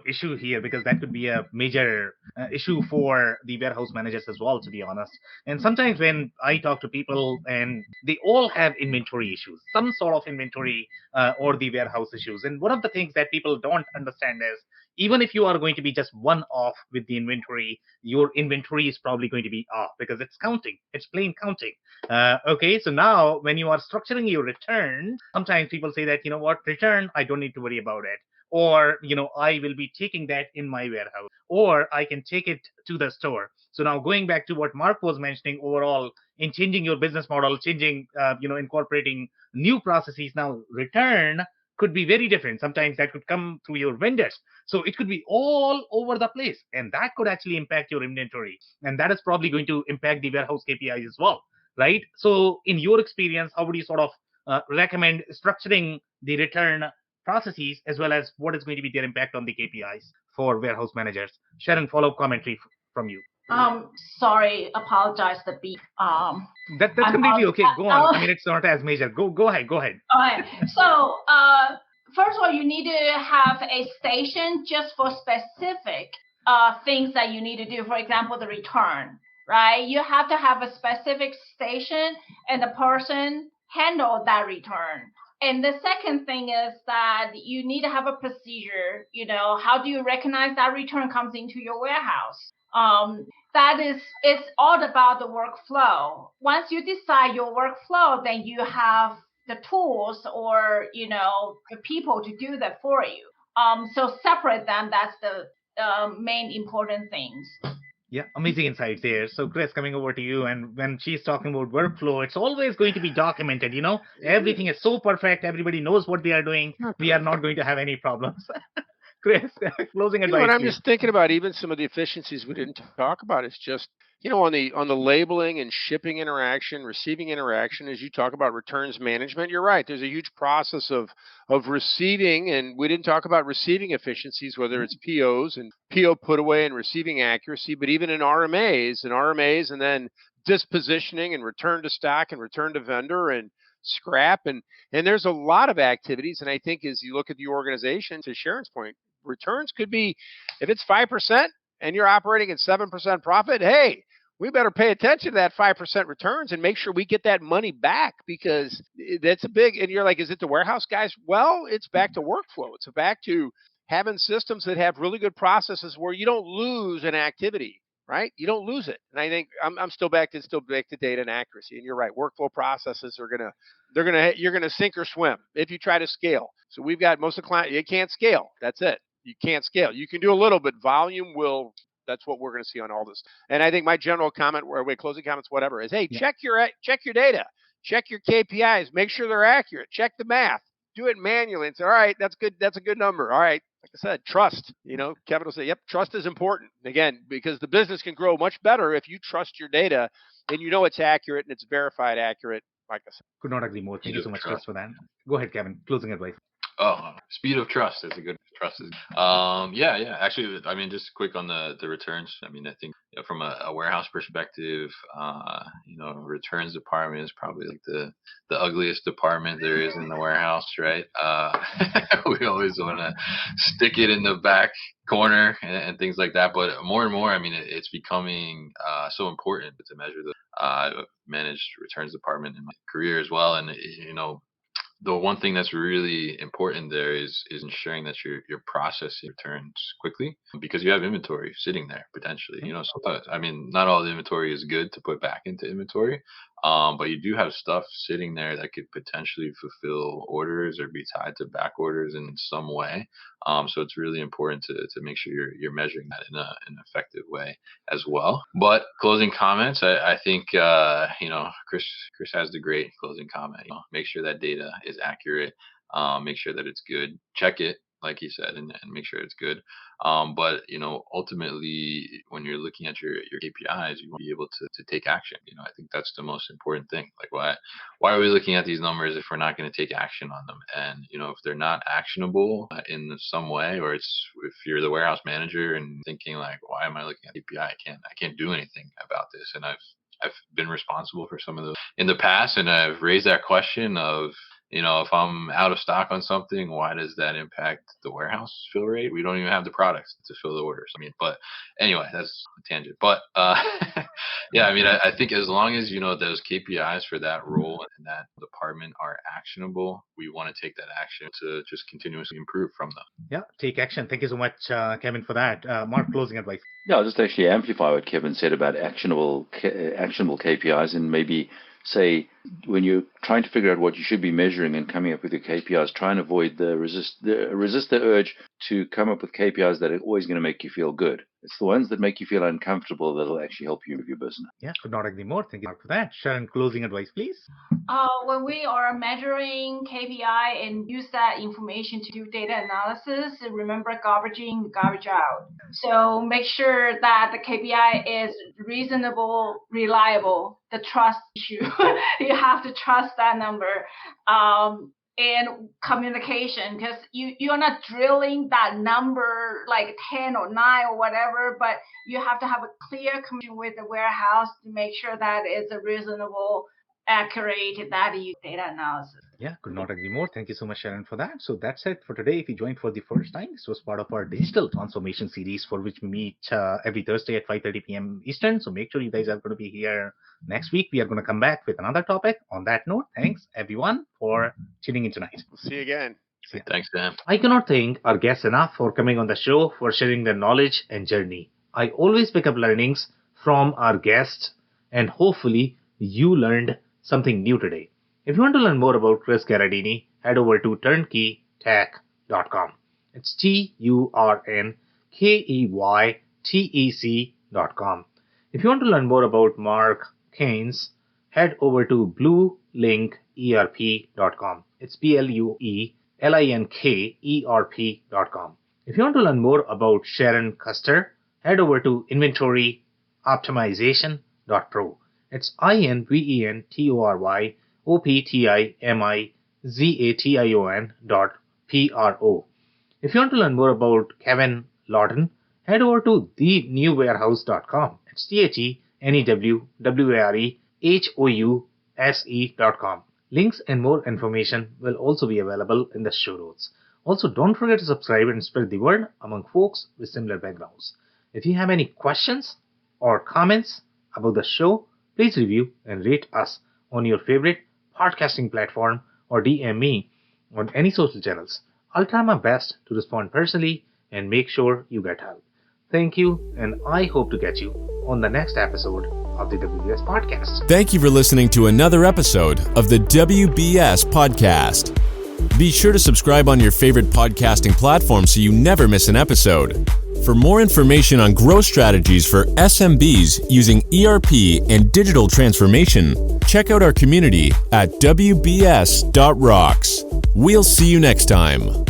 issue here, because that could be a major issue for the warehouse managers as well, to be honest. And sometimes when I talk to people, and they all have inventory issues, some sort of inventory or the warehouse issues. And one of the things that people don't understand is even if you are going to be just one off with the inventory, your inventory is probably going to be off because it's counting, it's plain counting. Okay, so now when you are structuring your return, sometimes people say that, return, I don't need to worry about it. Or, I will be taking that in my warehouse, or I can take it to the store. So now going back to what Mark was mentioning overall in changing your business model, changing, incorporating new processes, now return could be very different. Sometimes that could come through your vendors. So it could be all over the place, and that could actually impact your inventory. And that is probably going to impact the warehouse KPIs as well. Right? So in your experience, how would you sort of recommend structuring the return processes as well as what is going to be their impact on the KPIs for warehouse managers? Sharon, follow-up commentary from you. Sorry, apologize the beat. That's completely okay. Go on. I mean, it's not as major. Go ahead. All right. So, first of all, you need to have a station just for specific things that you need to do. For example, the return, right? You have to have a specific station and the person handle that return. And the second thing is that you need to have a procedure. How do you recognize that return comes into your warehouse? It's all about the workflow. Once you decide your workflow, then you have the tools or, the people to do that for you. So separate them. That's the main important things. Yeah, amazing insights there. So, Chris, coming over to you, and when she's talking about workflow, it's always going to be documented. Everything is so perfect. Everybody knows what they are doing. We are not going to have any problems. Chris, closing advice. What I'm just thinking about, even some of the efficiencies we didn't talk about, is just on the labeling and shipping interaction, receiving interaction. As you talk about returns management, you're right. There's a huge process of receiving, and we didn't talk about receiving efficiencies, whether it's POs and PO put away and receiving accuracy, but even in RMAs and then dispositioning and return to stock and return to vendor and scrap, and there's a lot of activities. And I think as you look at the organization, to Sharon's point, returns could be, if it's 5% and you're operating at 7% profit, hey, we better pay attention to that 5% returns and make sure we get that money back, because that's a big, and you're like, is it the warehouse guys? Well, it's back to workflow. It's back to having systems that have really good processes where you don't lose an activity, right? You don't lose it. And I think I'm still back to data and accuracy. And you're right. Workflow processes you're going to sink or swim if you try to scale. So we've got most of the clients, you can't scale. That's it. You can't scale. You can do a little, but volume will. That's what we're going to see on all this. And I think my general comment, or closing comments, whatever, is, hey, check your data, check your KPIs, make sure they're accurate, check the math, do it manually, and say, all right, that's good. That's a good number. All right. Like I said, trust. Kevin will say, yep, trust is important. Again, because the business can grow much better if you trust your data and it's accurate and it's verified accurate. Like I said. Could not agree more. Thank you so much, Chris, for that. Go ahead, Kevin. Closing advice. Oh, speed of trust is a good trust. Yeah. Actually, I mean, just quick on the returns. I mean, I think from a warehouse perspective, returns department is probably like the ugliest department there is in the warehouse, right? We always want to stick it in the back corner and things like that. But more and more, I mean, it's becoming so important to measure the. I've managed returns department in my career as well, and the one thing that's really important there is ensuring that you're processing returns quickly because you have inventory sitting there potentially. Sometimes, I mean, not all the inventory is good to put back into inventory, but you do have stuff sitting there that could potentially fulfill orders or be tied to back orders in some way. So it's really important to make sure you're measuring that in an effective way as well. But closing comments, I think Chris has the great closing comment. Make sure that data is accurate. Make sure that it's good. Check it, like he said, and make sure it's good. But ultimately, when you're looking at your KPIs, you want to be able to take action. I think that's the most important thing. Like, why are we looking at these numbers if we're not going to take action on them? And if they're not actionable in some way, or if you're the warehouse manager and thinking like, why am I looking at KPI? I can't do anything about this. And I've been responsible for some of those in the past, and I've raised that question of, if I'm out of stock on something, why does that impact the warehouse fill rate? We don't even have the products to fill the orders. I mean, but anyway, that's a tangent. But yeah, I mean, I think as long as those KPIs for that role and that department are actionable, we want to take that action to just continuously improve from them. Yeah, take action. Thank you so much, Kevin, for that. Mark, closing advice. Yeah, I'll just actually amplify what Kevin said about actionable KPIs, and maybe say when you're trying to figure out what you should be measuring and coming up with your KPIs, try and avoid resist the urge to come up with KPIs that are always going to make you feel good. It's the ones that make you feel uncomfortable that'll actually help you with your business. Yeah, could not agree more. Thank you, Mark, for that. Sharon, closing advice, please. When we are measuring KPI and use that information to do data analysis, remember garbage in, garbage out. So make sure that the KPI is reasonable, reliable, the trust issue. You have to trust that number. And communication, because you're not drilling that number like 10 or 9 or whatever, but you have to have a clear communication with the warehouse to make sure that it's a reasonable, accurate data analysis. Yeah, could not agree more. Thank you so much, Sharon, for that. So that's it for today. If you joined for the first time, this was part of our digital transformation series, for which we meet every Thursday at 5:30 p.m. Eastern. So make sure you guys are going to be here next week. We are going to come back with another topic. On that note, thanks everyone for tuning in tonight. We'll see you again. Thanks, Dan. I cannot thank our guests enough for coming on the show, for sharing their knowledge and journey. I always pick up learnings from our guests, and hopefully you learned something new today. If you want to learn more about Chris Garadini, head over to turnkeytech.com. It's turnkeytec.com. If you want to learn more about Mark Keynes, head over to bluelinkerp.com. It's bluelinkerp.com. If you want to learn more about Sharon Custer, head over to inventoryoptimization.pro. It's inventoryoptimization.pro. If you want to learn more about Kevin Lawton, head over to thenewwarehouse.com. It's thenewwarehouse.com. Links and more information will also be available in the show notes. Also, don't forget to subscribe and spread the word among folks with similar backgrounds. If you have any questions or comments about the show, please review and rate us on your favorite podcasting platform, or DM me on any social channels. I'll try my best to respond personally and make sure you get help. Thank you, and I hope to get you on the next episode of the WBS Podcast. Thank you for listening to another episode of the WBS Podcast. Be sure to subscribe on your favorite podcasting platform so you never miss an episode. For more information on growth strategies for SMBs using ERP and digital transformation, check out our community at WBS.rocks. We'll see you next time.